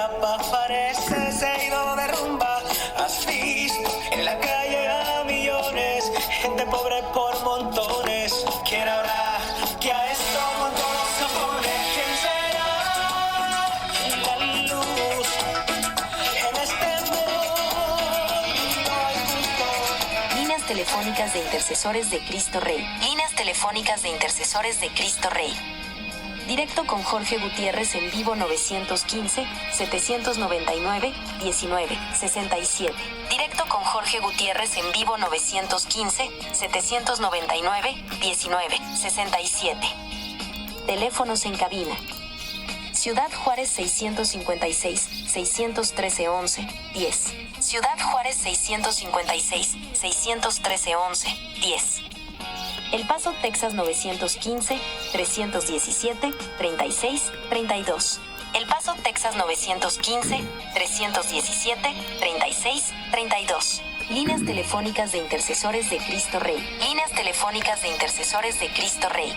escapa, parece se ha ido de rumba. Has visto en la calle a millones, gente pobre por montones. ¿Quién habrá que a esto montones se opone? ¿Quién será la luz en este mundo injusto? Líneas telefónicas de intercesores de Cristo Rey. Líneas telefónicas de intercesores de Cristo Rey. Directo con Jorge Gutiérrez en vivo 915-799-19-67. Directo con Jorge Gutiérrez en vivo 915-799-19-67. Teléfonos en cabina. Ciudad Juárez 656-613-11-10. Ciudad Juárez 656-613-11-10. El Paso, Texas 915-317-36-32. El Paso, Texas 915-317-36-32. Líneas telefónicas de intercesores de Cristo Rey. Líneas telefónicas de intercesores de Cristo Rey.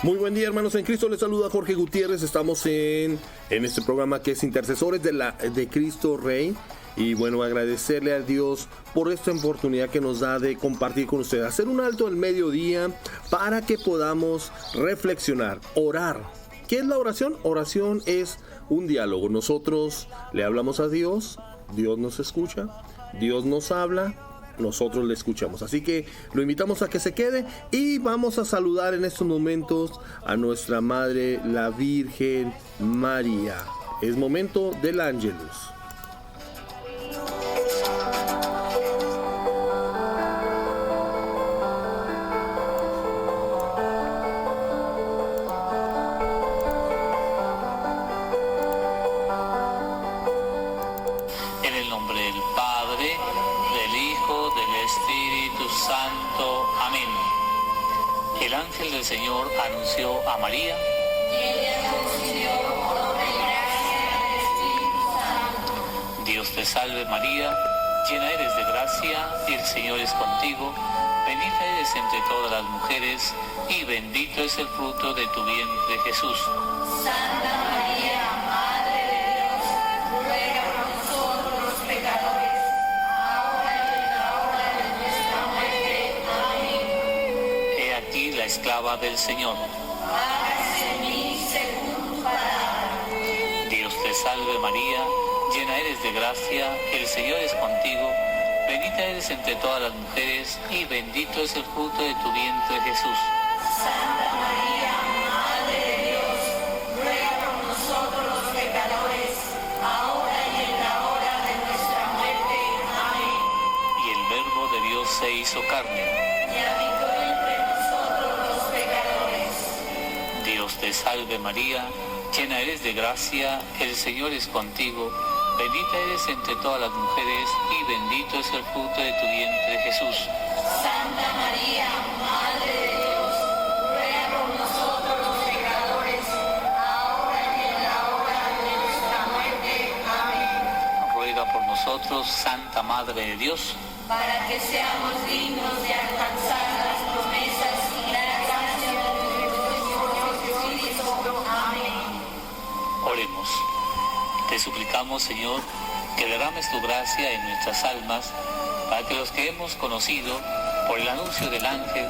Muy buen día, hermanos en Cristo, les saluda Jorge Gutiérrez. Estamos en este programa que es Intercesores de Cristo Rey. Y bueno, agradecerle a Dios por esta oportunidad que nos da de compartir con ustedes, hacer un alto al mediodía para que podamos reflexionar, orar. ¿Qué es la oración? Oración es un diálogo. Nosotros le hablamos a Dios, Dios nos escucha, Dios nos habla, nosotros le escuchamos. Así que lo invitamos a que se quede y vamos a saludar en estos momentos a nuestra Madre, la Virgen María. Es momento del Ángelus. El ángel del Señor anunció a María. Dios te salve María, llena eres de gracia, el Señor es contigo, bendita eres entre todas las mujeres y bendito es el fruto de tu vientre Jesús. Santa María, Madre de Dios, ruega por nosotros los pecadores, ahora y en la hora de nuestra muerte. Amén. He aquí la esclava del Señor. Hágase en mí según tu palabra. Dios te salve María, llena eres de gracia, el Señor es contigo, bendita eres entre todas las mujeres y bendito es el fruto de tu vientre Jesús. Santa María, Madre de Dios, ruega por nosotros los pecadores, ahora y en la hora de nuestra muerte. Amén. Y el Verbo de Dios se hizo carne. Y habitó entre nosotros los pecadores. Dios te salve María, llena eres de gracia, el Señor es contigo, bendita eres entre todas las mujeres y bendito es el fruto de tu vientre Jesús. Santa María, Madre de Dios, ruega por nosotros los pecadores, ahora y en la hora de nuestra muerte. Amén. Ruega por nosotros, Santa Madre de Dios, para que seamos dignos de alcanzar las promesas y la gracia de nuestro Señor Jesucristo. Amén. oremos. Te suplicamos, Señor, que derrames tu gracia en nuestras almas, para que los que hemos conocido, por el anuncio del ángel,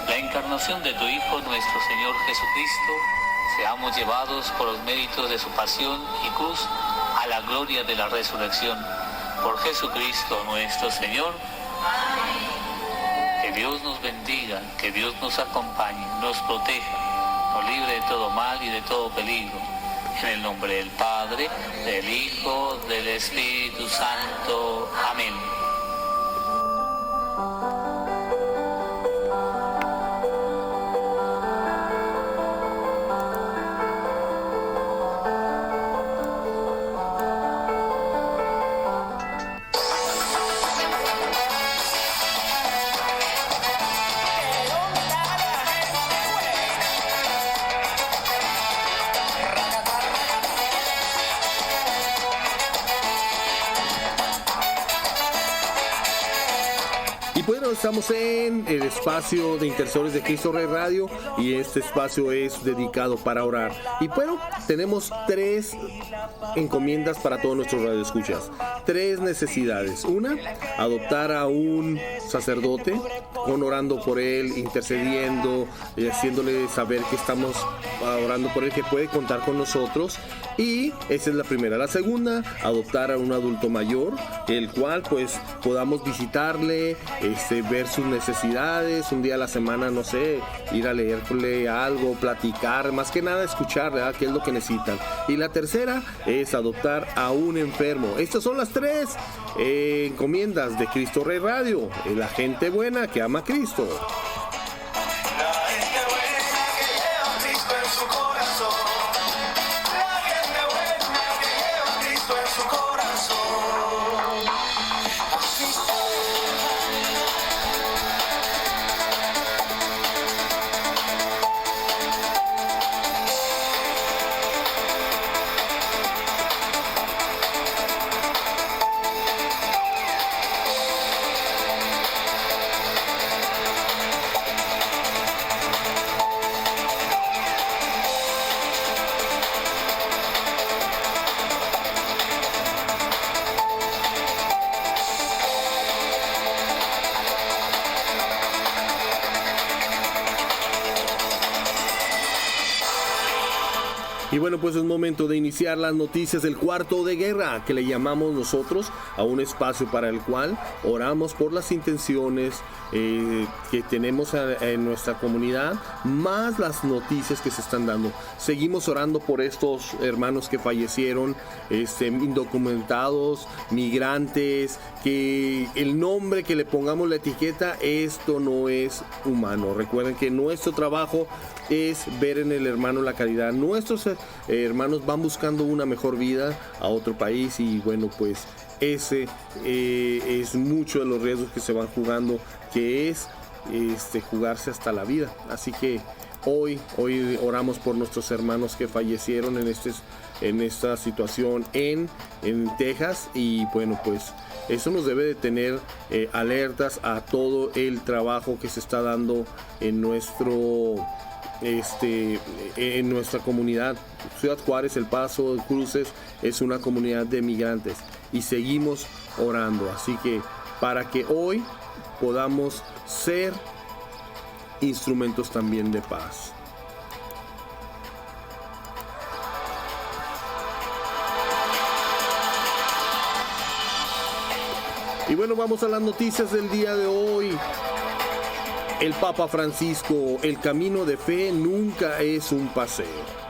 la encarnación de tu Hijo, nuestro Señor Jesucristo, seamos llevados por los méritos de su pasión y cruz a la gloria de la resurrección. Por Jesucristo nuestro Señor. Amén. Que Dios nos bendiga, que Dios nos acompañe, nos proteja, nos libre de todo mal y de todo peligro. En el nombre del Padre, del Hijo, del Espíritu Santo. Amén. Y bueno, estamos en el espacio de Intercesores de Cristo Rey Radio y este espacio es dedicado para orar. Y bueno, tenemos 3 encomiendas para todos nuestros radioescuchas. 3 necesidades. Una, adoptar a un sacerdote, orando por él, intercediendo, haciéndole saber que estamos orando por él, que puede contar con nosotros. Y esa es la primera. La segunda, adoptar a un adulto mayor, el cual pues podamos visitarle, ver sus necesidades, un día a la semana, no sé, ir a leerle algo, platicar, más que nada escuchar, ¿verdad?, qué es lo que necesitan. Y la tercera es adoptar a un enfermo. Estas son las 3 encomiendas de Cristo Rey Radio, la gente buena que ama a Cristo. Y bueno, pues es momento de iniciar las noticias del cuarto de guerra, que le llamamos nosotros a un espacio para el cual oramos por las intenciones que tenemos en nuestra comunidad, más las noticias que se están dando. Seguimos orando por estos hermanos que fallecieron, indocumentados, migrantes, que el nombre que le pongamos la etiqueta, esto no es humano. Recuerden que nuestro trabajo es ver en el hermano la caridad. Nuestros hermanos van buscando una mejor vida a otro país y bueno, pues ese es mucho de los riesgos que se van jugando, que es jugarse hasta la vida. Así que hoy oramos por nuestros hermanos que fallecieron en esta situación en Texas y bueno, pues eso nos debe de tener alertas a todo el trabajo que se está dando en nuestra comunidad. Ciudad Juárez, El Paso, Cruces es una comunidad de migrantes y seguimos orando, así que para que hoy podamos ser instrumentos también de paz. Y bueno, vamos a las noticias del día de hoy. El Papa Francisco, el camino de fe nunca es un paseo.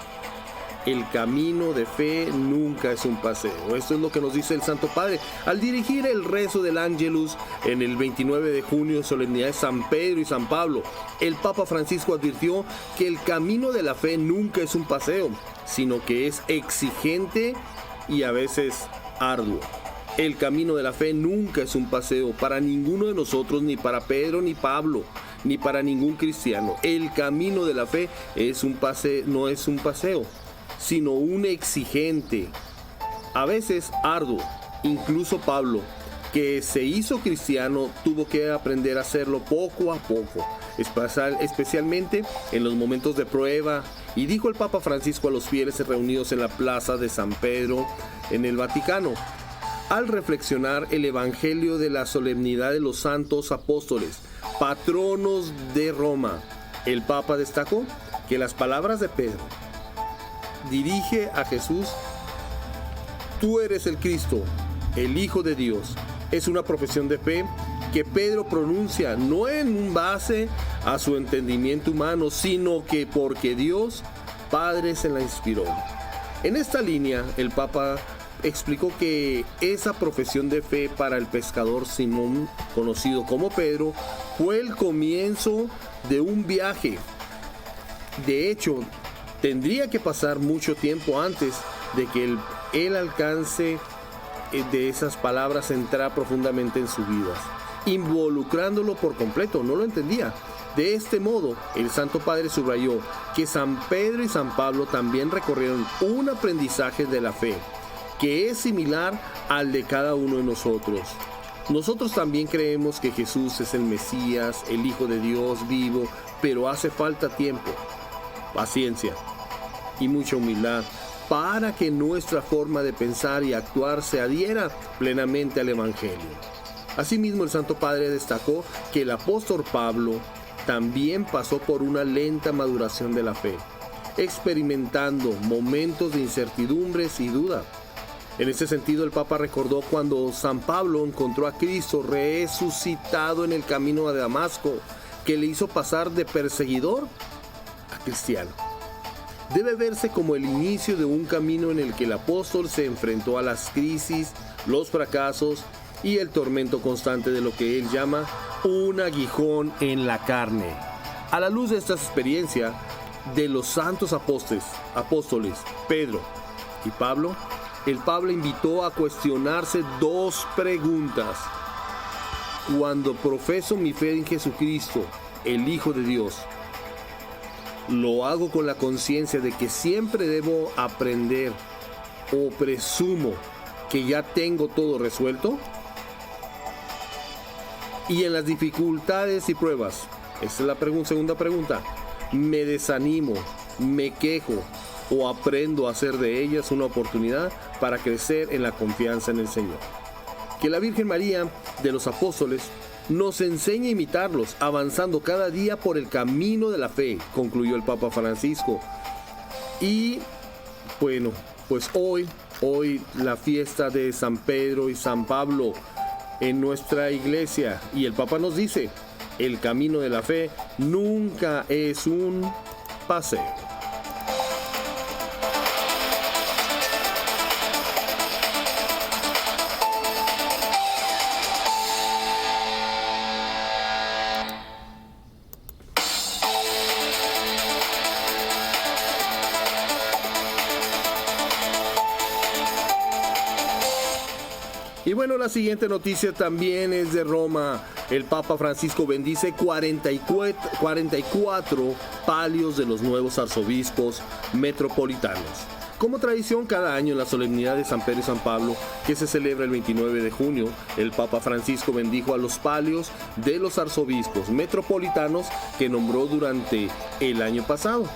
El camino de fe nunca es un paseo. Esto es lo que nos dice el Santo Padre al dirigir el rezo del Ángelus en el 29 de junio, solemnidad de San Pedro y San Pablo. El Papa Francisco advirtió que el camino de la fe nunca es un paseo, sino que es exigente y a veces arduo. El camino de la fe nunca es un paseo para ninguno de nosotros, ni para Pedro ni Pablo, ni para ningún cristiano. El camino de la fe no es un paseo, sino un exigente, a veces arduo. Incluso Pablo, que se hizo cristiano, tuvo que aprender a hacerlo poco a poco, especialmente en los momentos de prueba. Y dijo el Papa Francisco a los fieles reunidos en la plaza de San Pedro en el Vaticano, al reflexionar el Evangelio de la solemnidad de los santos apóstoles, patronos de Roma, el Papa destacó que las palabras de Pedro dirige a Jesús: tú eres el Cristo, el Hijo de Dios. Es una profesión de fe que Pedro pronuncia no en base a su entendimiento humano, sino que porque Dios Padre se la inspiró. En esta línea, el Papa explicó que esa profesión de fe para el pescador Simón, conocido como Pedro, fue el comienzo de un viaje. De hecho, tendría que pasar mucho tiempo antes de que el alcance de esas palabras entrara profundamente en su vida, involucrándolo por completo. No lo entendía. De este modo, el Santo Padre subrayó que San Pedro y San Pablo también recorrieron un aprendizaje de la fe, que es similar al de cada uno de nosotros. Nosotros también creemos que Jesús es el Mesías, el Hijo de Dios vivo, pero hace falta tiempo, paciencia y mucha humildad para que nuestra forma de pensar y actuar se adhiera plenamente al Evangelio. Asimismo, el Santo Padre destacó que el apóstol Pablo también pasó por una lenta maduración de la fe, experimentando momentos de incertidumbres y duda. En ese sentido, el Papa recordó cuando San Pablo encontró a Cristo resucitado en el camino a Damasco, que le hizo pasar de perseguidor a cristiano. Debe verse como el inicio de un camino en el que el apóstol se enfrentó a las crisis, los fracasos y el tormento constante de lo que él llama un aguijón en la carne. A la luz de esta experiencia de los santos apóstoles Pedro y Pablo, el Papa invitó a cuestionarse dos preguntas. Cuando profeso mi fe en Jesucristo, el Hijo de Dios, ¿lo hago con la conciencia de que siempre debo aprender o presumo que ya tengo todo resuelto? Y en las dificultades y pruebas, esta es la segunda pregunta, ¿me desanimo, me quejo o aprendo a hacer de ellas una oportunidad para crecer en la confianza en el Señor? Que la Virgen María de los apóstoles nos enseñe a imitarlos, avanzando cada día por el camino de la fe, concluyó el Papa Francisco. Y bueno, pues hoy la fiesta de San Pedro y San Pablo en nuestra iglesia, y el Papa nos dice, el camino de la fe nunca es un paseo. Y bueno, la siguiente noticia también es de Roma. El Papa Francisco bendice 44 palios de los nuevos arzobispos metropolitanos. Como tradición, cada año en la solemnidad de San Pedro y San Pablo, que se celebra el 29 de junio, el Papa Francisco bendijo a los palios de los arzobispos metropolitanos que nombró durante el año pasado.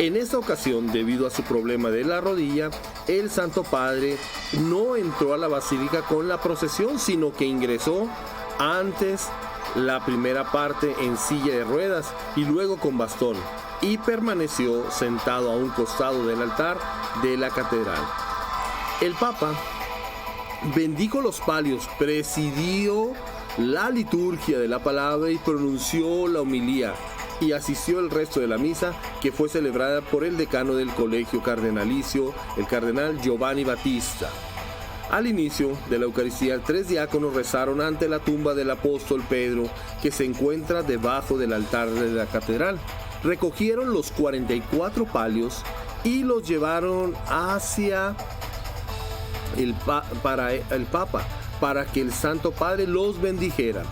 En esta ocasión, debido a su problema de la rodilla, el Santo Padre no entró a la basílica con la procesión, sino que ingresó antes la primera parte en silla de ruedas y luego con bastón, y permaneció sentado a un costado del altar de la catedral. El Papa bendijo los palios, presidió la liturgia de la palabra y pronunció la homilía, y asistió el resto de la misa, que fue celebrada por el decano del colegio cardenalicio, el cardenal Giovanni Battista. Al inicio de la Eucaristía, 3 diáconos rezaron ante la tumba del apóstol Pedro, que se encuentra debajo del altar de la catedral. Recogieron los 44 palios y los llevaron hacia el Papa para que el Santo Padre los bendijera.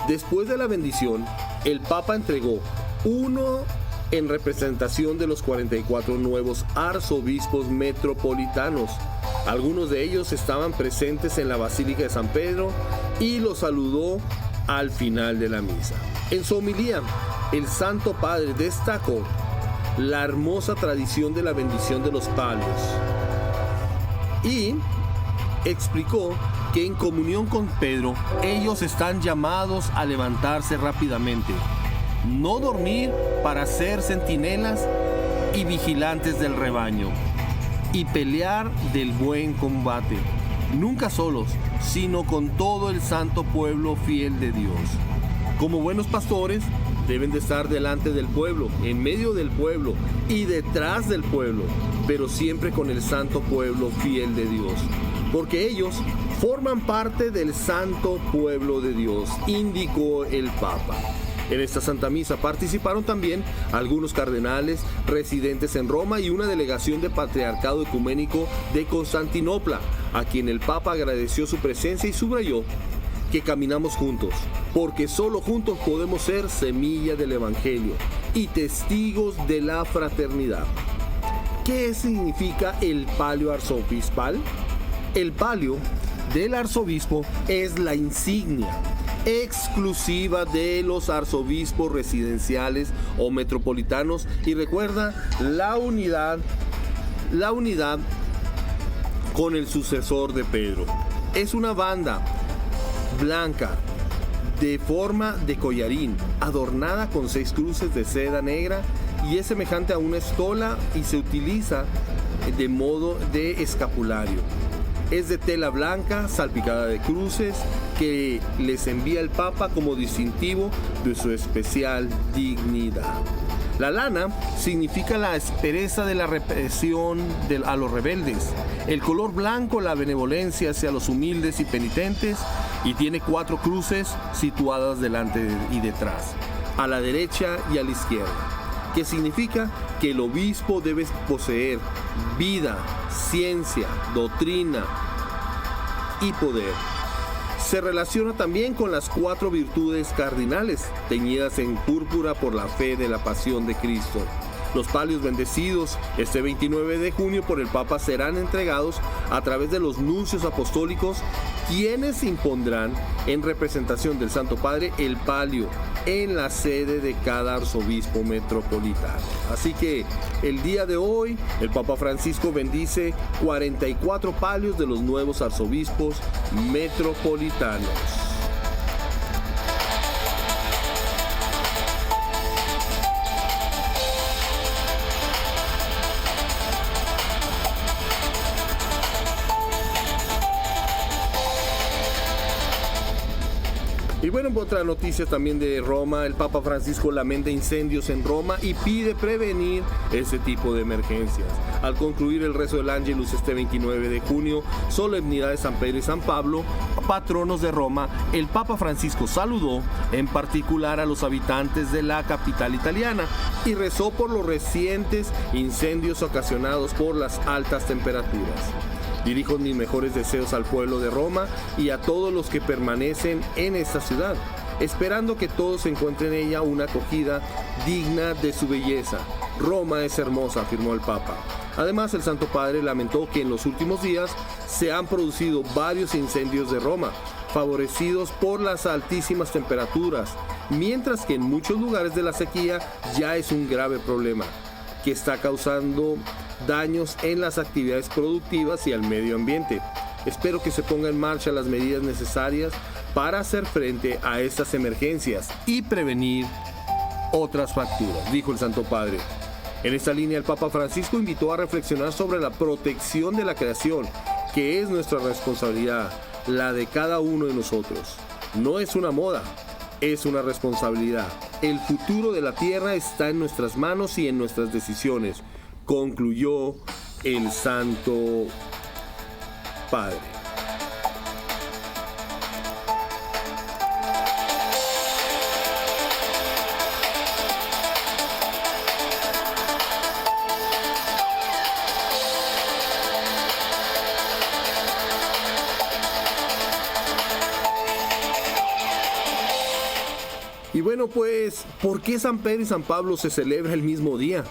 Después de la bendición, el Papa entregó uno en representación de los 44 nuevos arzobispos metropolitanos. Algunos de ellos estaban presentes en la Basílica de San Pedro y los saludó al final de la misa. En su homilía, el Santo Padre destacó la hermosa tradición de la bendición de los palios y explicó que en comunión con Pedro, ellos están llamados a levantarse rápidamente, no dormir para ser centinelas y vigilantes del rebaño, y pelear del buen combate, nunca solos, sino con todo el santo pueblo fiel de Dios. Como buenos pastores, deben de estar delante del pueblo, en medio del pueblo y detrás del pueblo, pero siempre con el santo pueblo fiel de Dios, porque ellos forman parte del santo pueblo de Dios, indicó el Papa. En esta Santa Misa participaron también algunos cardenales residentes en Roma y una delegación del Patriarcado Ecuménico de Constantinopla, a quien el Papa agradeció su presencia y subrayó que caminamos juntos, porque solo juntos podemos ser semilla del Evangelio y testigos de la fraternidad. ¿Qué significa el palio arzobispal? El palio del arzobispo es la insignia exclusiva de los arzobispos residenciales o metropolitanos, y recuerda la unidad con el sucesor de Pedro. Es una banda blanca de forma de collarín, adornada con 6 cruces de seda negra, y es semejante a una estola y se utiliza de modo de escapulario. Es de tela blanca salpicada de cruces que les envía el Papa como distintivo de su especial dignidad. La lana significa la aspereza de la represión a los rebeldes. El color blanco, la benevolencia hacia los humildes y penitentes, y tiene 4 cruces situadas delante y detrás, a la derecha y a la izquierda, que significa que el obispo debe poseer vida, ciencia, doctrina y poder. Se relaciona también con las 4 virtudes cardinales, teñidas en púrpura por la fe de la pasión de Cristo. Los palios bendecidos este 29 de junio por el Papa serán entregados a través de los nuncios apostólicos, quienes impondrán en representación del Santo Padre el palio en la sede de cada arzobispo metropolitano. Así que el día de hoy el Papa Francisco bendice 44 palios de los nuevos arzobispos metropolitanos. Y bueno, otra noticia también de Roma: el Papa Francisco lamenta incendios en Roma y pide prevenir ese tipo de emergencias. Al concluir el rezo del Ángelus este 29 de junio, solemnidad de San Pedro y San Pablo, patronos de Roma, el Papa Francisco saludó en particular a los habitantes de la capital italiana y rezó por los recientes incendios ocasionados por las altas temperaturas. Dirijo mis mejores deseos al pueblo de Roma y a todos los que permanecen en esta ciudad, esperando que todos encuentren en ella una acogida digna de su belleza. Roma es hermosa, afirmó el Papa. Además, el Santo Padre lamentó que en los últimos días se han producido varios incendios de Roma, favorecidos por las altísimas temperaturas, mientras que en muchos lugares de la sequía ya es un grave problema, que está causando daños en las actividades productivas y al medio ambiente. Espero que se pongan en marcha las medidas necesarias para hacer frente a estas emergencias y prevenir otras facturas, dijo el Santo Padre. En esta línea, el Papa Francisco invitó a reflexionar sobre la protección de la creación, que es nuestra responsabilidad, la de cada uno de nosotros. No es una moda, es una responsabilidad. El futuro de la tierra está en nuestras manos y en nuestras decisiones, concluyó el Santo Padre. Y bueno, pues, ¿por qué San Pedro y San Pablo se celebra el mismo día?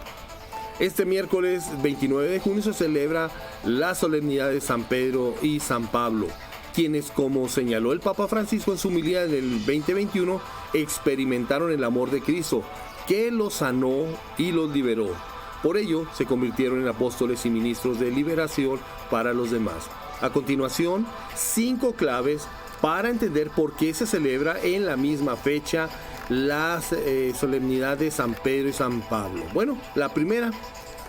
Este miércoles 29 de junio se celebra la solemnidad de San Pedro y San Pablo, quienes, como señaló el Papa Francisco en su homilía en el 2021, experimentaron el amor de Cristo, que los sanó y los liberó. Por ello, se convirtieron en apóstoles y ministros de liberación para los demás. A continuación, 5 claves para entender por qué se celebra en la misma fecha la solemnidad de San Pedro y San Pablo. Bueno, la primera: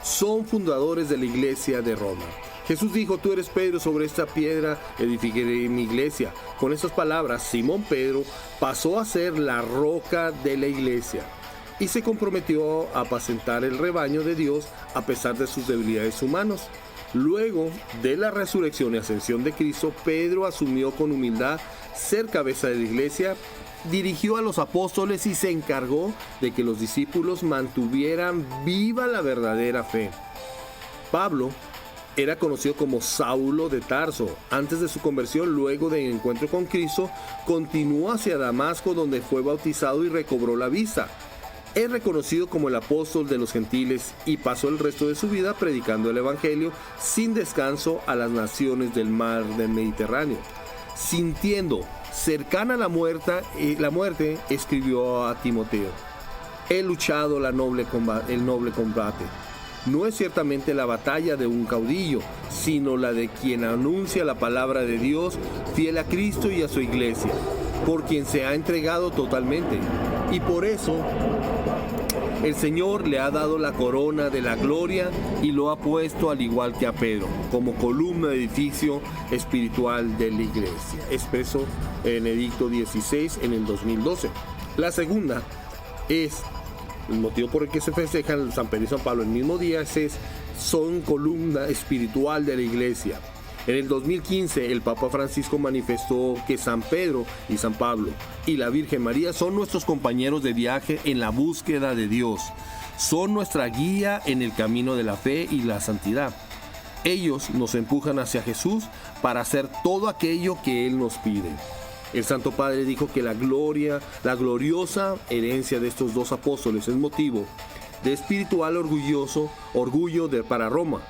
son fundadores de la iglesia de Roma. Jesús dijo: tú eres Pedro, sobre esta piedra edificaré mi iglesia. Con estas palabras, Simón Pedro pasó a ser la roca de la iglesia y se comprometió a apacentar el rebaño de Dios a pesar de sus debilidades humanas. Luego de la resurrección y ascensión de Cristo, Pedro asumió con humildad ser cabeza de la iglesia, dirigió a los apóstoles y se encargó de que los discípulos mantuvieran viva la verdadera fe. Pablo era conocido como Saulo de Tarso. Antes de su conversión, luego del encuentro con Cristo, continuó hacia Damasco, donde fue bautizado y recobró la vista. Es reconocido como el apóstol de los gentiles y pasó el resto de su vida predicando el evangelio sin descanso a las naciones del mar del Mediterráneo. Sintiendo cercana la muerte, escribió a Timoteo: he luchado el noble combate. No es ciertamente la batalla de un caudillo, sino la de quien anuncia la palabra de Dios, fiel a Cristo y a su iglesia, por quien se ha entregado totalmente. Y por eso el Señor le ha dado la corona de la gloria y lo ha puesto, al igual que a Pedro, como columna de edificio espiritual de la iglesia. Expresó en Edicto 16 en el 2012. La segunda es el motivo por el que se festejan San Pedro y San Pablo el mismo día, son columna espiritual de la iglesia. En el 2015 el Papa Francisco manifestó que San Pedro y San Pablo y la Virgen María son nuestros compañeros de viaje en la búsqueda de Dios. Son nuestra guía en el camino de la fe y la santidad. Ellos nos empujan hacia Jesús para hacer todo aquello que Él nos pide. El Santo Padre dijo que la gloriosa herencia de estos dos apóstoles es motivo de espiritual orgullo para Roma,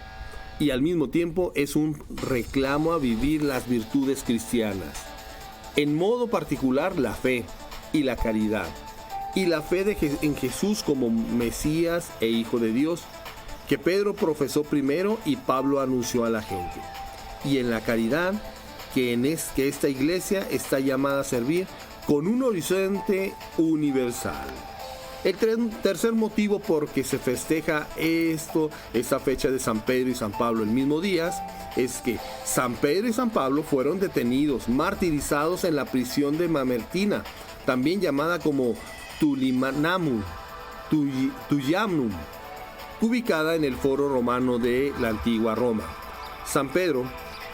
y al mismo tiempo es un reclamo a vivir las virtudes cristianas, en modo particular la fe y la caridad, y la fe en Jesús como Mesías e Hijo de Dios, que Pedro profesó primero y Pablo anunció a la gente, y en la caridad que esta iglesia está llamada a servir con un horizonte universal. El tercer motivo por que se festeja esta fecha de San Pedro y San Pablo el mismo día es que San Pedro y San Pablo fueron detenidos, martirizados en la prisión de Mamertina, también llamada como Tullianum, ubicada en el foro romano de la antigua Roma. San Pedro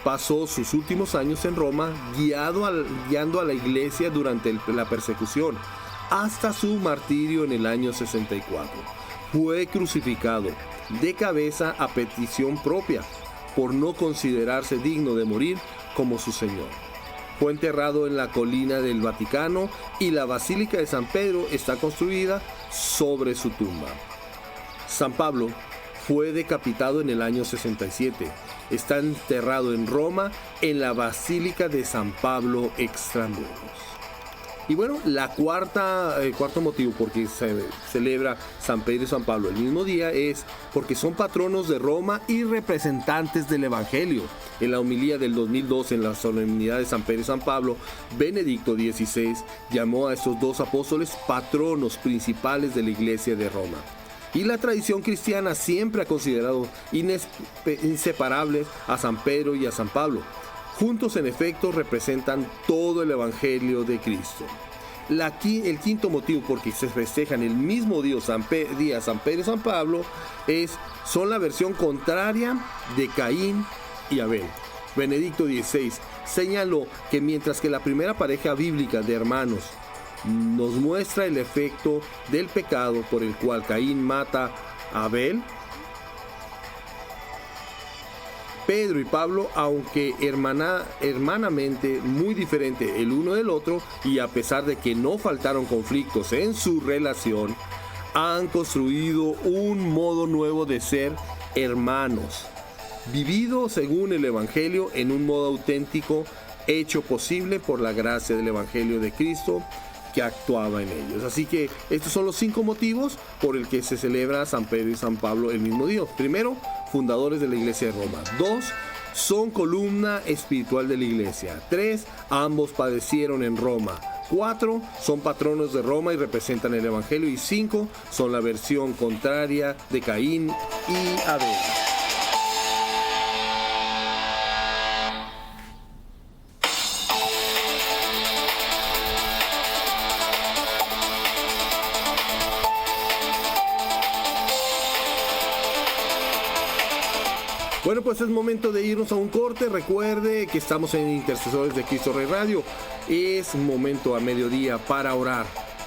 pasó sus últimos años en Roma guiando a la iglesia durante la persecución, hasta su martirio en el año 64. Fue crucificado de cabeza a petición propia, por no considerarse digno de morir como su Señor. Fue enterrado en la colina del Vaticano y la Basílica de San Pedro está construida sobre su tumba. San Pablo fue decapitado en el año 67. Está enterrado en Roma, en la Basílica de San Pablo Extramuros. Y bueno, el cuarto motivo por que se celebra San Pedro y San Pablo el mismo día es porque son patronos de Roma y representantes del Evangelio. En la homilía del 2012, en la solemnidad de San Pedro y San Pablo, Benedicto XVI llamó a estos dos apóstoles patronos principales de la Iglesia de Roma. Y la tradición cristiana siempre ha considerado inseparables a San Pedro y a San Pablo. Juntos, en efecto, representan todo el Evangelio de Cristo. El quinto motivo por que se festejan el mismo día San Pedro y San Pablo son la versión contraria de Caín y Abel. Benedicto XVI señaló que mientras que la primera pareja bíblica de hermanos nos muestra el efecto del pecado por el cual Caín mata a Abel, Pedro y Pablo, aunque hermanamente muy diferentes el uno del otro, y a pesar de que no faltaron conflictos en su relación, han construido un modo nuevo de ser hermanos, vivido según el Evangelio en un modo auténtico, hecho posible por la gracia del Evangelio de Cristo que actuaba en ellos. Así que estos son los 5 motivos por el que se celebra San Pedro y San Pablo el mismo día. Primero, fundadores de la Iglesia de Roma. 2, son columna espiritual de la Iglesia. 3, ambos padecieron en Roma. 4, son patronos de Roma y representan el Evangelio. Y 5, son la versión contraria de Caín y Abel. Bueno, pues es momento de irnos a un corte. Recuerde que estamos en Intercesores de Cristo Rey Radio. Es momento a mediodía para orar,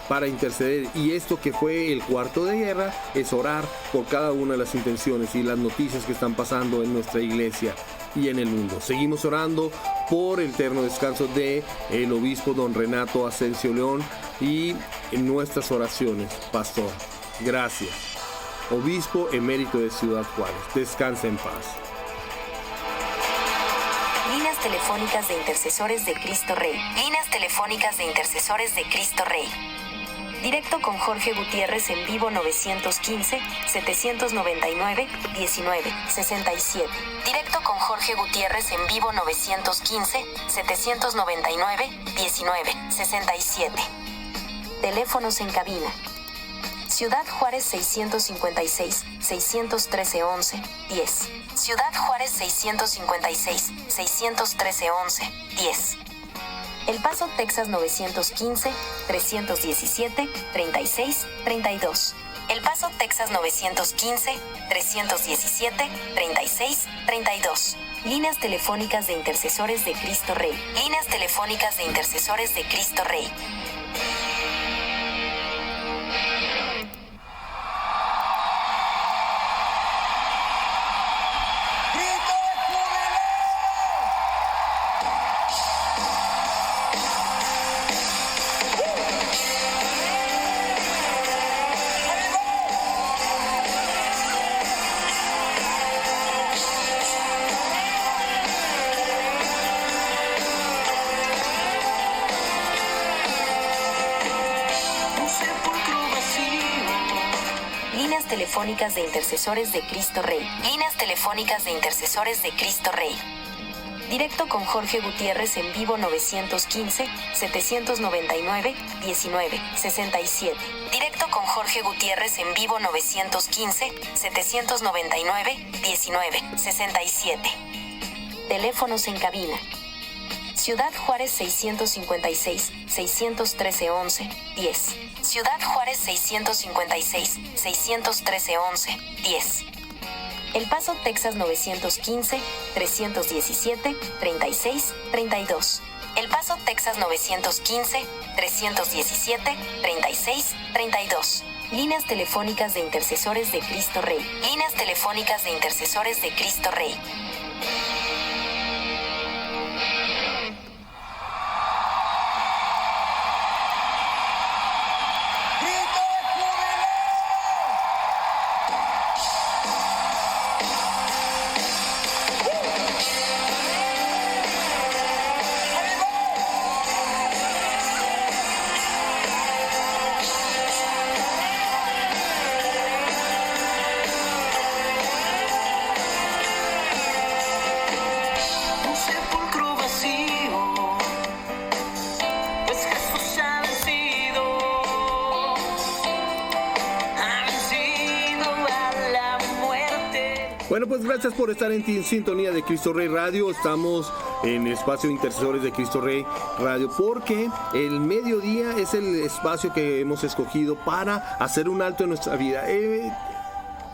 para interceder. Y esto que fue el cuarto de guerra es orar por cada una de las intenciones y las noticias que están pasando en nuestra iglesia y en el mundo. Seguimos orando por el eterno descanso de el obispo don Renato Asensio León y en nuestras oraciones, pastor. Gracias. Obispo emérito de Ciudad Juárez. Descansa en paz. Líneas telefónicas de intercesores de Cristo Rey. Líneas telefónicas de intercesores de Cristo Rey. Directo con Jorge Gutiérrez en vivo 915-799-19-67. Directo con Jorge Gutiérrez en vivo 915-799-19-67. Teléfonos en cabina. Ciudad Juárez 656-613-11-10. Ciudad Juárez 656-613-11-10. El Paso, Texas 915-317-36-32. El Paso, Texas 915-317-36-32. Líneas telefónicas de intercesores de Cristo Rey. Líneas telefónicas de intercesores de Cristo Rey. Telefónicas de intercesores de Cristo Rey. Líneas telefónicas de intercesores de Cristo Rey. Directo con Jorge Gutiérrez en vivo 915-799-19-67. Directo con Jorge Gutiérrez en vivo 915-799-19-67. Teléfonos en cabina. Ciudad Juárez 656-613-11-10. Ciudad Juárez 656-613-11-10. El Paso, Texas 915-317-36-32. El Paso, Texas 915-317-36-32. Líneas telefónicas de intercesores de Cristo Rey. Líneas telefónicas de intercesores de Cristo Rey. Bueno, pues gracias por estar en sintonía de Cristo Rey Radio. Estamos en Espacio Intercesores de Cristo Rey Radio porque el mediodía es el espacio que hemos escogido para hacer un alto en nuestra vida.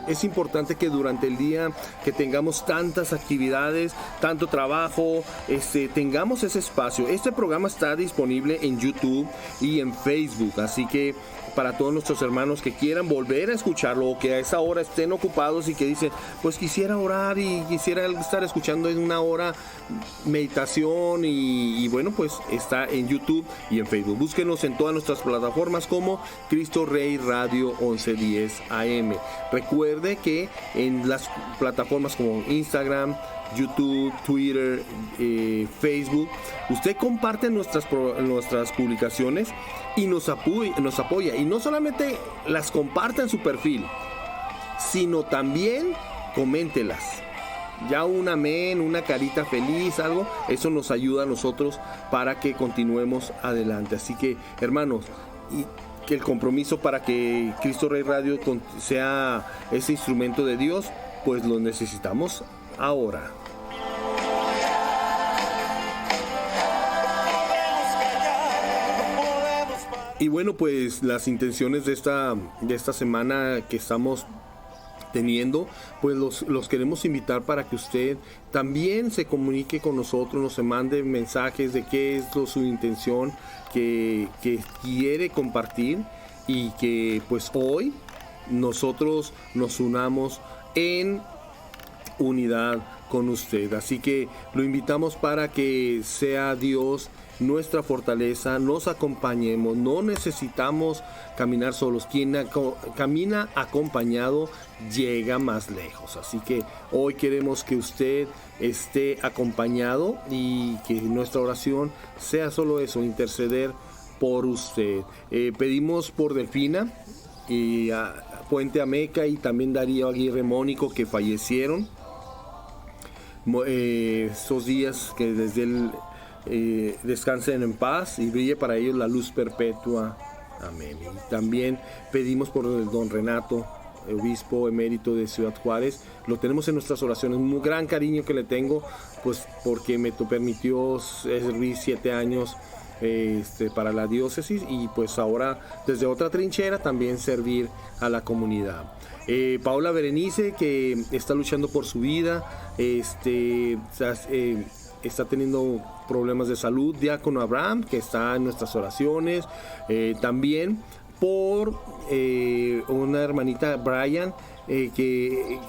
Es importante que durante el día que tengamos tantas actividades, tanto trabajo, tengamos ese espacio. Este programa está disponible en YouTube y en Facebook, así que para todos nuestros hermanos que quieran volver a escucharlo o que a esa hora estén ocupados y que dicen, pues quisiera orar y quisiera estar escuchando en una hora meditación y bueno, pues está en YouTube y en Facebook. Búsquenos en todas nuestras plataformas como Cristo Rey Radio 1110 AM. Recuerde que en las plataformas como Instagram, YouTube, Twitter, Facebook, usted comparte nuestras publicaciones y nos apoya. Y no solamente las comparta en su perfil, sino también coméntelas. Ya un amén, una carita feliz, algo, eso nos ayuda a nosotros para que continuemos adelante. Así que, hermanos, y que el compromiso para que Cristo Rey Radio sea ese instrumento de Dios, pues lo necesitamos ahora. Y bueno, pues las intenciones de esta semana que estamos teniendo, pues los queremos invitar para que usted también se comunique con nosotros, nos mande mensajes de qué es su intención que quiere compartir y que pues hoy nosotros nos unamos en unidad con usted. Así que lo invitamos para que sea Dios nuestra fortaleza, nos acompañemos, no necesitamos caminar solos. Quien camina acompañado llega más lejos. Así que hoy queremos que usted esté acompañado y que nuestra oración sea solo eso, interceder por usted. Pedimos por Delfina y a Puente Ameca y también Darío Aguirre Mónico, que fallecieron estos días, que desde el descansen en paz y brille para ellos la luz perpetua. Amén. Y también pedimos por el don Renato, obispo emérito de Ciudad Juárez. Lo tenemos en nuestras oraciones. Un gran cariño que le tengo, pues porque me permitió servir 7 años para la diócesis, y pues ahora desde otra trinchera también servir a la comunidad. Paola Berenice, que está luchando por su vida, está teniendo problemas de salud. Diácono Abraham, que está en nuestras oraciones. También por una hermanita, Brian, que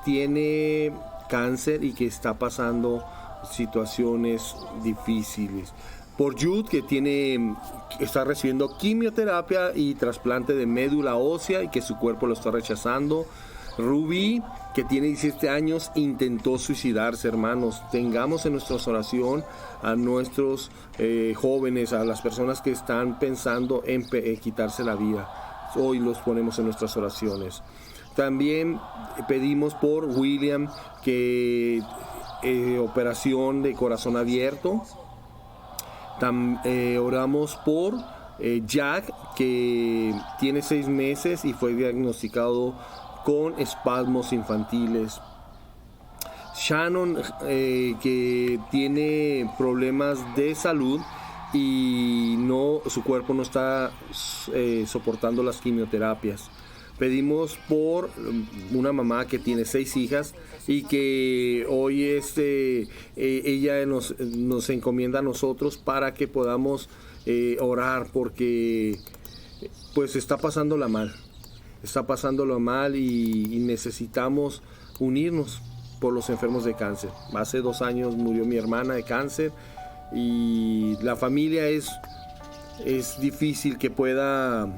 tiene cáncer y que está pasando situaciones difíciles. Por Jude, que está recibiendo quimioterapia y trasplante de médula ósea y que su cuerpo lo está rechazando. Rubí, que tiene 17 años, intentó suicidarse. Hermanos, tengamos en nuestra oración a nuestros jóvenes, a las personas que están pensando en quitarse la vida. Hoy los ponemos en nuestras oraciones. También pedimos por William, que operación de corazón abierto. Oramos por Jack, que tiene 6 meses y fue diagnosticado con espasmos infantiles. Shannon, que tiene problemas de salud y su cuerpo no está soportando las quimioterapias. Pedimos por una mamá que tiene 6 hijas y que hoy ella nos encomienda a nosotros para que podamos orar, porque pues está pasándola mal y necesitamos unirnos por los enfermos de cáncer. Hace 2 años murió mi hermana de cáncer y la familia es difícil que pueda.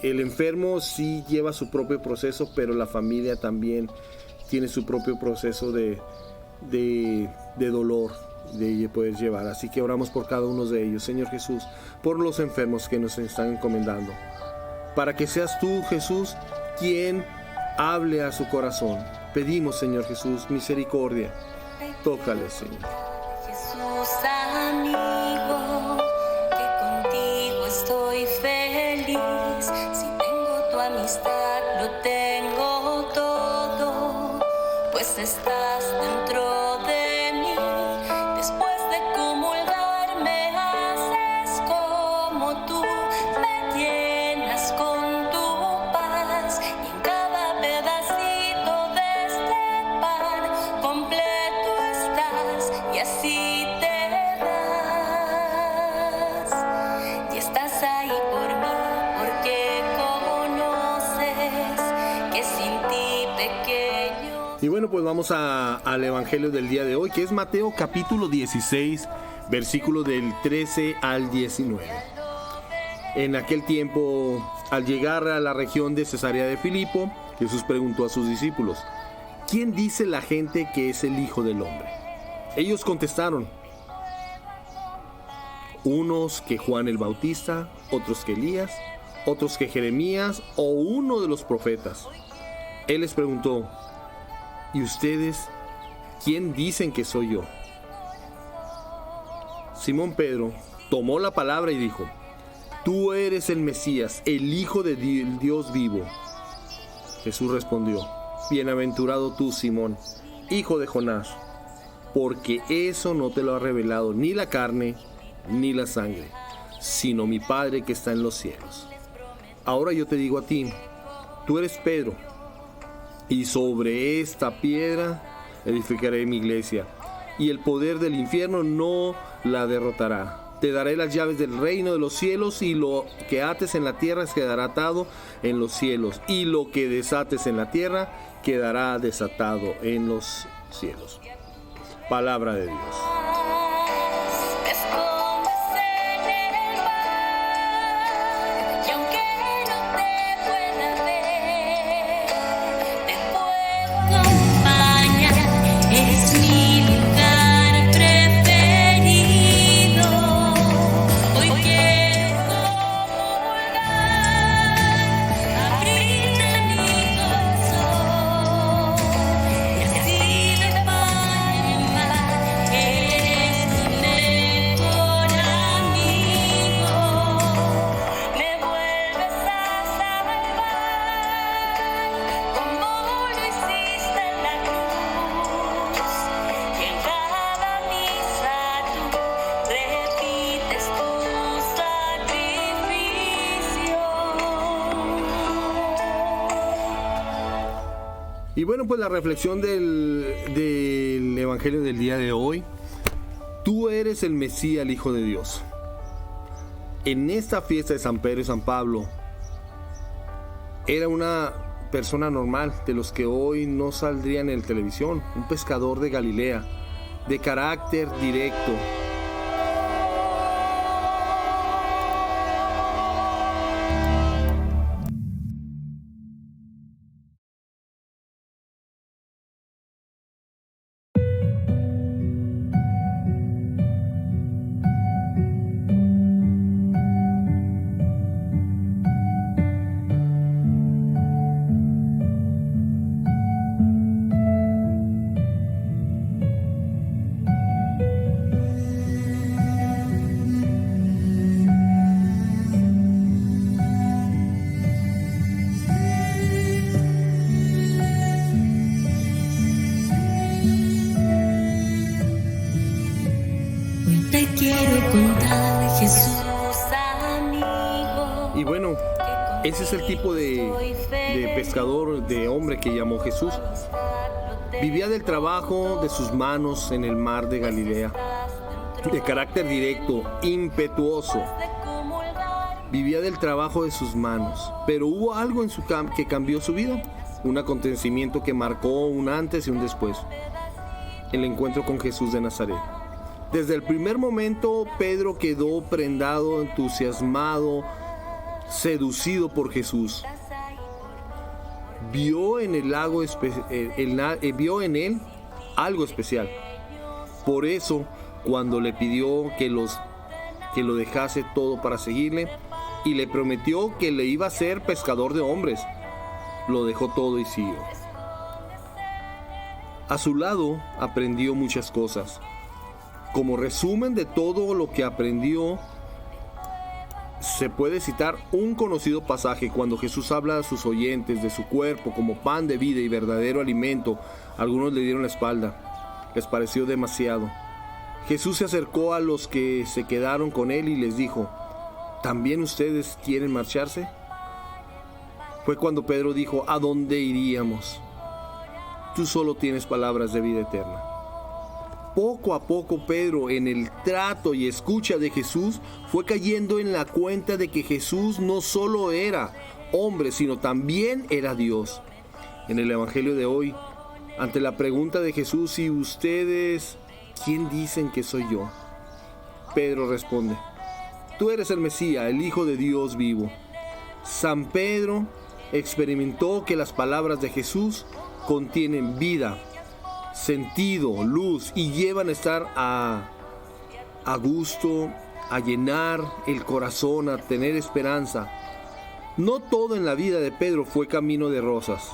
El enfermo sí lleva su propio proceso, pero la familia también tiene su propio proceso de dolor de poder llevar. Así que oramos por cada uno de ellos, Señor Jesús, por los enfermos que nos están encomendando, para que seas tú, Jesús, quien hable a su corazón. Pedimos, Señor Jesús, misericordia. Tócale, Señor. Jesús amigo, que contigo estoy feliz. Si tengo tu amistad, lo tengo todo, pues estás dentro de mí. Después de comulgar me haces como tú, me llenas con tu paz, y en cada pedacito de este pan completo estás, y así te das, y estás ahí por mí, porque conoces que sin ti pequeño. Y bueno, pues vamos al Evangelio del día de hoy, que es Mateo capítulo 16, versículo del 13 al 19. En aquel tiempo, al llegar a la región de Cesarea de Filipo, Jesús preguntó a sus discípulos: ¿quién dice la gente que es el Hijo del Hombre? Ellos contestaron: unos que Juan el Bautista, otros que Elías, otros que Jeremías o uno de los profetas. Él les preguntó: ¿y ustedes quién dicen que soy yo? Simón Pedro tomó la palabra y dijo: tú eres el Mesías, el Hijo de Dios vivo. Jesús respondió: bienaventurado tú, Simón, hijo de Jonás, porque eso no te lo ha revelado ni la carne ni la sangre, sino mi Padre que está en los cielos. Ahora yo te digo a ti: tú eres Pedro, y sobre esta piedra edificaré mi iglesia, y el poder del infierno no la derrotará. Te daré las llaves del reino de los cielos, y lo que ates en la tierra quedará atado en los cielos, y lo que desates en la tierra quedará desatado en los cielos. Palabra de Dios. Me escondes en el mar, y aunque no te pueda ver, te puedo acompañar. Es mi lugar preferido. Hoy quiero comulgar, abrirte mi corazón, y así de par en par eres mi mejor amigo. Me vuelves a salvar, como lo hiciste en la cruz, y en cada misa tú repites tu sacrificio. Y bueno, pues la reflexión del Evangelio del día de hoy. Tú eres el Mesías, el Hijo de Dios. En esta fiesta de San Pedro y San Pablo, era una persona normal, de los que hoy no saldrían en televisión, un pescador de Galilea, de carácter directo. Hoy te quiero contar, Jesús amigo. Y bueno, ese es el tipo de pescador, de hombre que llamó Jesús. Vivía del trabajo de sus manos en el mar de Galilea, de carácter directo, impetuoso. Vivía del trabajo de sus manos, pero hubo algo en que cambió su vida, un acontecimiento que marcó un antes y un después, el encuentro con Jesús de Nazaret. Desde el primer momento, Pedro quedó prendado, entusiasmado, seducido por Jesús. Vio en él algo especial. Por eso, cuando le pidió que lo dejase todo para seguirle, y le prometió que le iba a ser pescador de hombres, lo dejó todo y siguió. A su lado aprendió muchas cosas. Como resumen de todo lo que aprendió, se puede citar un conocido pasaje cuando Jesús habla a sus oyentes de su cuerpo como pan de vida y verdadero alimento. Algunos le dieron la espalda, les pareció demasiado. Jesús se acercó a los que se quedaron con él y les dijo: ¿también ustedes quieren marcharse? Fue cuando Pedro dijo: ¿a dónde iríamos? Tú solo tienes palabras de vida eterna. Poco a poco Pedro, en el trato y escucha de Jesús, fue cayendo en la cuenta de que Jesús no solo era hombre, sino también era Dios. En el Evangelio de hoy, ante la pregunta de Jesús: ¿y ustedes quién dicen que soy yo?, Pedro responde: tú eres el Mesías, el Hijo de Dios vivo. San Pedro experimentó que las palabras de Jesús contienen vida, sentido, luz, y llevan a estar a gusto, a llenar el corazón, a tener esperanza. No todo en la vida de Pedro fue camino de rosas.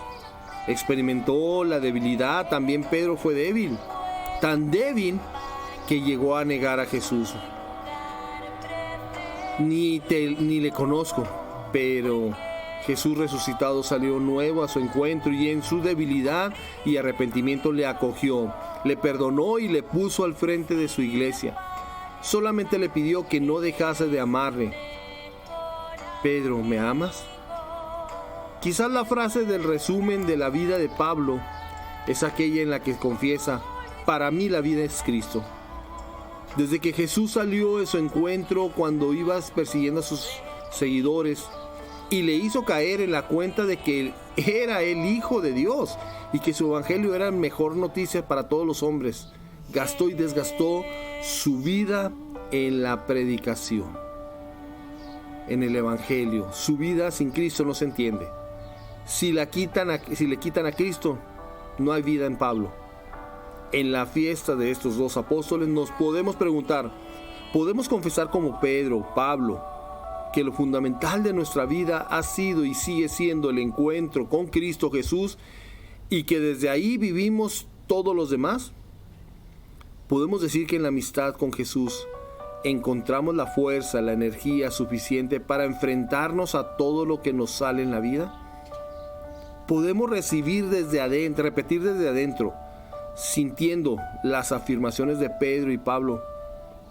Experimentó la debilidad, también Pedro fue débil, tan débil que llegó a negar a Jesús. Ni le conozco, pero Jesús resucitado salió nuevo a su encuentro, y en su debilidad y arrepentimiento le acogió, le perdonó y le puso al frente de su iglesia. Solamente le pidió que no dejase de amarle. Pedro, ¿me amas? Quizás la frase del resumen de la vida de Pablo es aquella en la que confiesa: para mí la vida es Cristo. Desde que Jesús salió de su encuentro cuando ibas persiguiendo a sus seguidores y le hizo caer en la cuenta de que era el Hijo de Dios y que su evangelio era mejor noticia para todos los hombres, gastó y desgastó su vida en la predicación, en el evangelio. Su vida sin Cristo no se entiende. Si le quitan a Cristo, no hay vida en Pablo. En la fiesta de estos dos apóstoles nos podemos preguntar, podemos confesar como Pedro, Pablo, que lo fundamental de nuestra vida ha sido y sigue siendo el encuentro con Cristo Jesús y que desde ahí vivimos todos los demás. Podemos decir que en la amistad con Jesús encontramos la fuerza, la energía suficiente para enfrentarnos a todo lo que nos sale en la vida. Podemos repetir desde adentro, sintiendo las afirmaciones de Pedro y Pablo.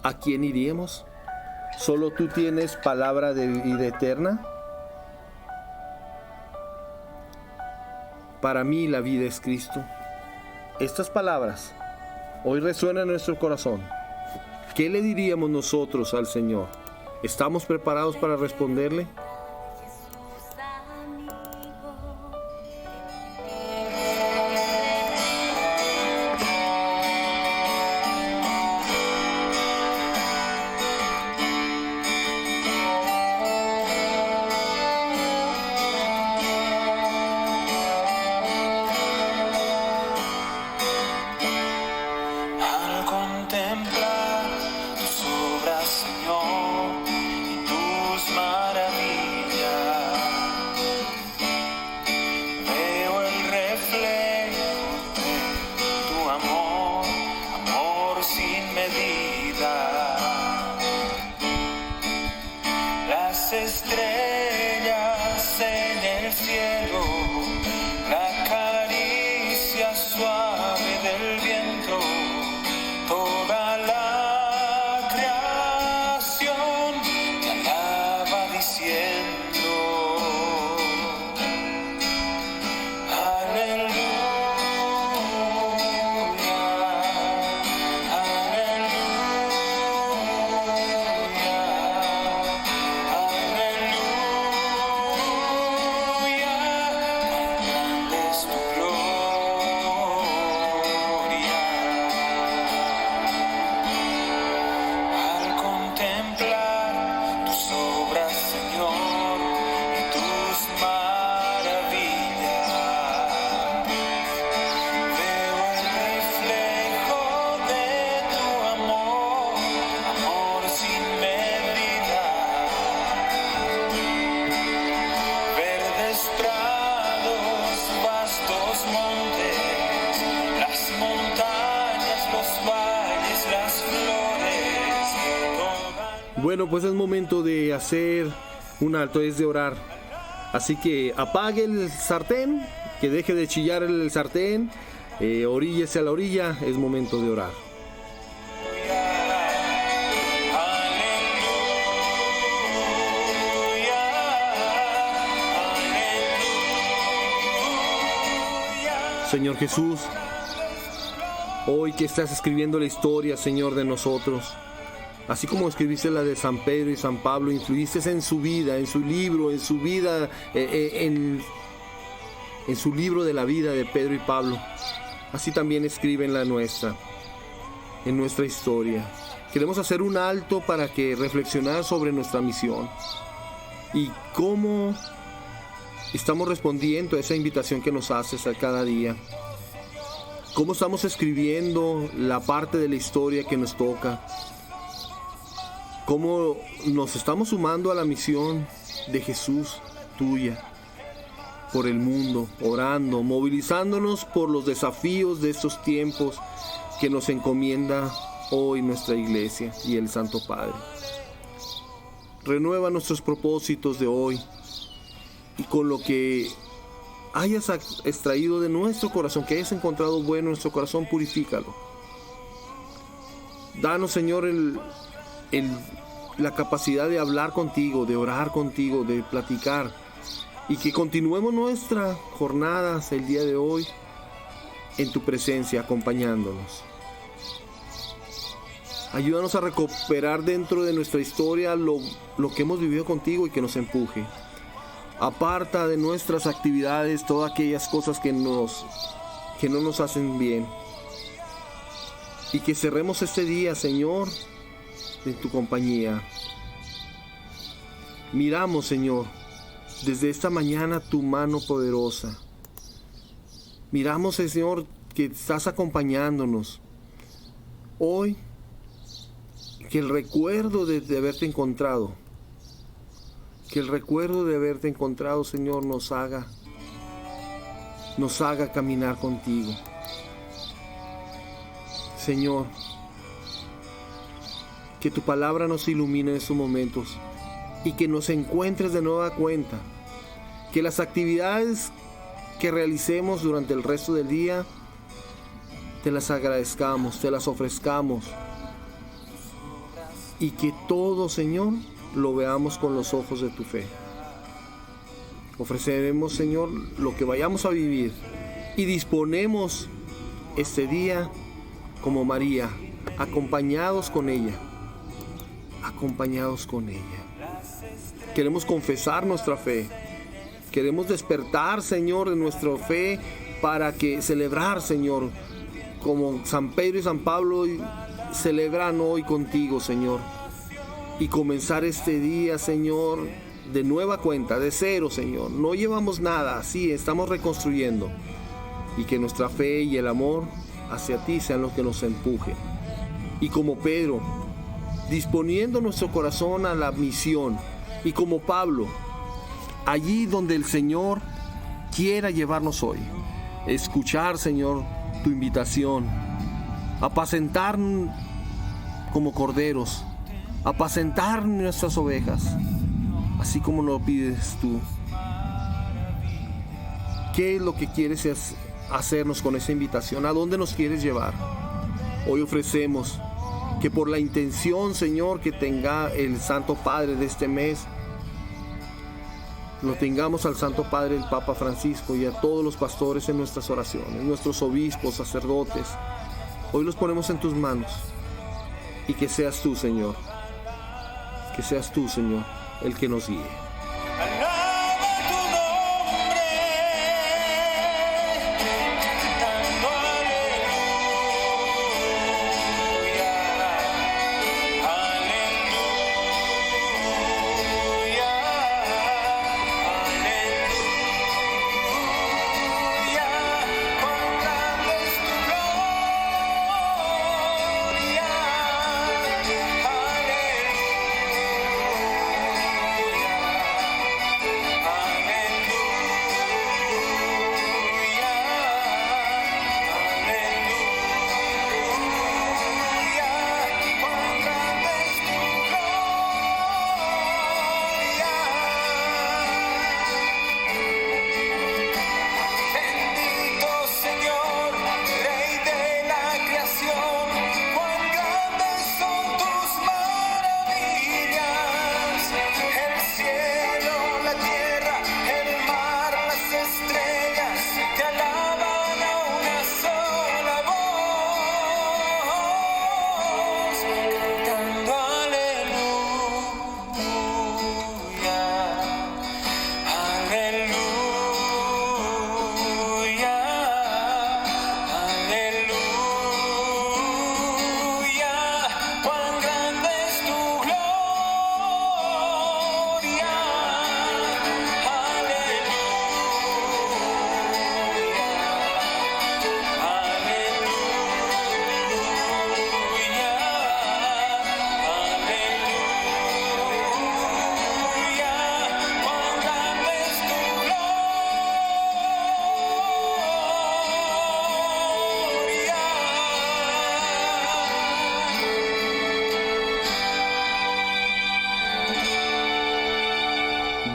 ¿A quién iríamos? ¿Solo tú tienes palabra de vida eterna? Para mí la vida es Cristo. Estas palabras hoy resuenan en nuestro corazón. ¿Qué le diríamos nosotros al Señor? ¿Estamos preparados para responderle? Al contemplar tus obras, Señor, y tus maravillas, veo el reflejo de tu amor, amor sin medida. Las estrellas en el cielo, la caricia suave del viento, toda la creación te alaba diciendo: aleluya, aleluya, cuán grande es tu gloria. Al contemplar tus obras, Señor, y tus maravillas, veo el reflejo de tu amor, amor sin medida. Verdes prados, vastos montes, las montañas, los valles, las flores, toda. Bueno, pues es momento de hacer un alto, es de orar. Así que apague el sartén, que deje de chillar el sartén, oríllese a la orilla, es momento de orar. Señor Jesús, hoy que estás escribiendo la historia, Señor, de nosotros, así como escribiste la de San Pedro y San Pablo, influiste en su vida, en su libro, en su vida, en su libro de la vida de Pedro y Pablo, así también escribe en la nuestra, en nuestra historia. Queremos hacer un alto para que reflexionar sobre nuestra misión y cómo estamos respondiendo a esa invitación que nos haces a cada día. Cómo estamos escribiendo la parte de la historia que nos toca. Cómo nos estamos sumando a la misión de Jesús, tuya, por el mundo, orando, movilizándonos por los desafíos de estos tiempos que nos encomienda hoy nuestra iglesia y el Santo Padre. Renueva nuestros propósitos de hoy y con lo que hayas extraído de nuestro corazón, que hayas encontrado bueno en nuestro corazón, purifícalo. Danos, Señor, la capacidad de hablar contigo, de orar contigo, de platicar, y que continuemos nuestras jornadas el día de hoy en tu presencia, acompañándonos. Ayúdanos a recuperar dentro de nuestra historia lo que hemos vivido contigo y que nos empuje. Aparta de nuestras actividades todas aquellas cosas que no nos hacen bien. Y que cerremos este día, Señor, en tu compañía. Miramos, Señor, desde esta mañana tu mano poderosa. Miramos, Señor, que estás acompañándonos. Hoy, que el recuerdo de haberte encontrado, Señor, nos haga caminar contigo. Señor, que tu palabra nos ilumine en estos momentos y que nos encuentres de nueva cuenta. Que las actividades que realicemos durante el resto del día te las agradezcamos, te las ofrezcamos. Y que todo, Señor, lo veamos con los ojos de tu fe. Ofreceremos, Señor, lo que vayamos a vivir y disponemos este día como María, acompañados con ella. Queremos confesar nuestra fe. Queremos despertar, Señor, de nuestra fe para que celebrar, Señor, como San Pedro y San Pablo celebran hoy contigo, Señor. Y comenzar este día, Señor, de nueva cuenta, de cero, Señor. No llevamos nada, sí, estamos reconstruyendo. Y que nuestra fe y el amor hacia ti sean los que nos empujen. Y como Pedro, disponiendo nuestro corazón a la misión. Y como Pablo, allí donde el Señor quiera llevarnos hoy. Escuchar, Señor, tu invitación. Apacentar como corderos. Apacentar nuestras ovejas. Así como lo pides tú. ¿Qué es lo que quieres hacernos con esa invitación? ¿A dónde nos quieres llevar? Hoy ofrecemos que por la intención, Señor, que tenga el Santo Padre de este mes, lo tengamos al Santo Padre, el Papa Francisco, y a todos los pastores en nuestras oraciones, nuestros obispos, sacerdotes. Hoy los ponemos en tus manos. Y que seas tú, Señor, el que nos guíe.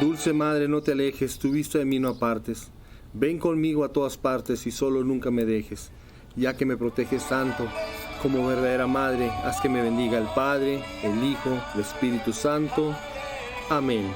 Dulce Madre, no te alejes, tu vista de mí no apartes. Ven conmigo a todas partes y solo nunca me dejes. Ya que me proteges tanto, como verdadera Madre, haz que me bendiga el Padre, el Hijo, el Espíritu Santo. Amén.